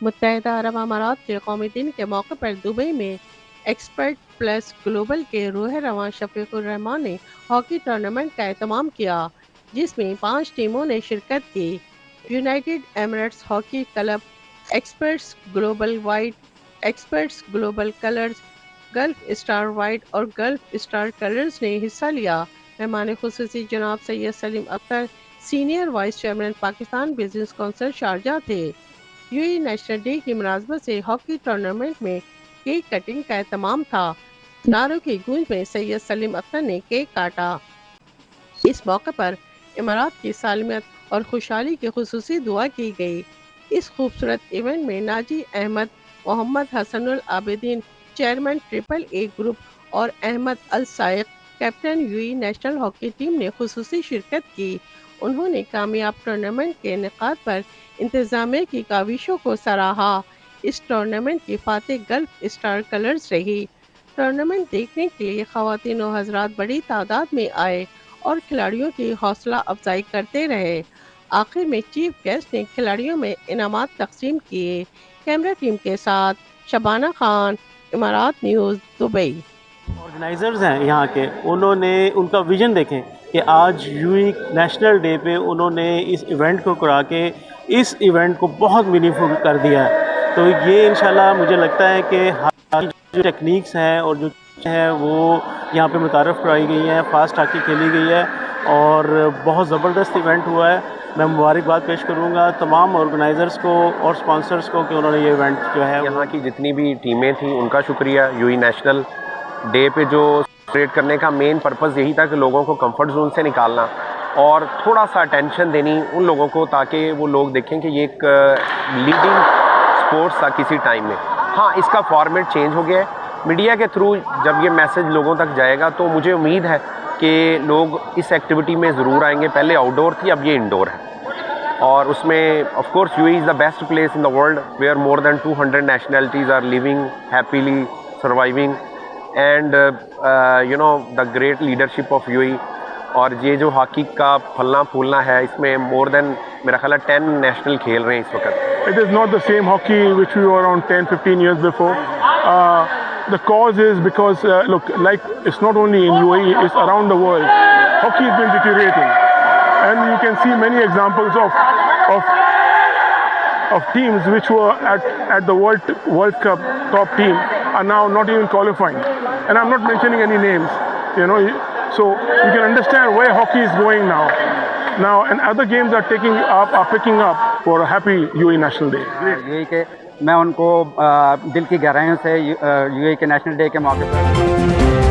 मुत्तहदा अरब अमारात के कौमी दिन के मौके पर दुबई में एक्सपर्ट प्लस ग्लोबल के रूह रवां शफीकुर रहमान ने हॉकी टूर्नामेंट का एहतमाम किया, जिसमें 5 टीमों ने शिरकत की। United Emirates hockey club, experts global white, experts global colours, gulf star white और गल्फ स्टार कलर्स ने हिस्सा लिया। मेहमान खुसूसी जनाब Syed Salim Akhtar, senior vice chairman Pakistan business council Sharjah थे। यूएई नेशनल डे की मुनासबत से हॉकी टूर्नामेंट में केक कटिंग का एहतमाम था। नारों की गूंज में सैयद सलीम अख्तर ने केक काटा। इस मौके पर इमारात की सालमियत और खुशहाली की खुसूसी दुआ की गई। इस खूबसूरत इवेंट में Naji Ahmed, Mohammad Hasnul Abideen, chairman triple A group और Ahmed Al Saik, captain UAE national hockey team ने खुसूसी शिरकत की। उन्होंने कामयाब टूर्नामेंट के इनेकाद पर इंतजामिया की काविशों को सराहा। इस टूर्नामेंट की फातेह गल्फ स्टार कलर्स रही। टूर्नामेंट देखने के लिए ख़वातीन व हज़रात बड़ी तादाद में आए और खिलाड़ियों की हौसला अफजाई करते रहे। आखिर में चीफ गेस्ट ने खिलाड़ियों में इनामात तकसीम किए। कैमरा टीम के साथ शबाना खान, इमारात न्यूज़, दुबई। ऑर्गेनाइजर्स हैं यहाँ के, उन्होंने उनका विज़न देखें कि आज यूई नेशनल डे पे उन्होंने इस इवेंट को करा के इस इवेंट को बहुत मीनिंगफुल कर दिया है। तो ये इंशाल्लाह मुझे लगता है कि जो टेक्निक्स हैं और जो है वो यहाँ पे मुतारफ़ कराई गई हैं, फास्ट हॉकी खेली गई है और बहुत ज़बरदस्त इवेंट हुआ है। मैं मुबारकबाद पेश करूँगा तमाम ऑर्गेनाइज़र्स को और स्पॉन्सर्स को कि उन्होंने ये इवेंट जो है यहाँ की जितनी भी टीमें थीं उनका शुक्रिया। यूई नेशनल डे पे जो सेलिब्रेट करने का मेन पर्पज़ यही था कि लोगों को कंफर्ट जोन से निकालना और थोड़ा सा अटेंशन देनी उन लोगों को, ताकि वो लोग देखें कि ये एक लीडिंग स्पोर्ट्स था किसी टाइम में। हाँ, इसका फॉर्मेट चेंज हो गया है। मीडिया के थ्रू जब ये मैसेज लोगों तक जाएगा तो मुझे उम्मीद है कि लोग इस एक्टिविटी में ज़रूर आएंगे। पहले आउटडोर थी, अब ये इंडोर है और उसमें of course UAE is the best place in the world where more than 200 nationalities are living happily surviving and you know the great leadership of UAE. और ये जो हॉकी का फलना फूलना है, इसमें मोर देन मेरा ख्याल है 10 नेशनल खेल रहे हैं इस वक्त। It is not the same hockey which we were around 10-15 years before. The cause is because, look, like it's not only in UAE, it's around the world. Hockey has been deteriorating. And you can see many examples of teams which were at the World Cup top team are now not even qualifying. And I'm not mentioning any names, you know. So you can understand where hockey is going now. And other games are picking up for a happy UAE National Day. UAE के मैं उनको दिल की गहराइयों से UAE के national day के मौके पर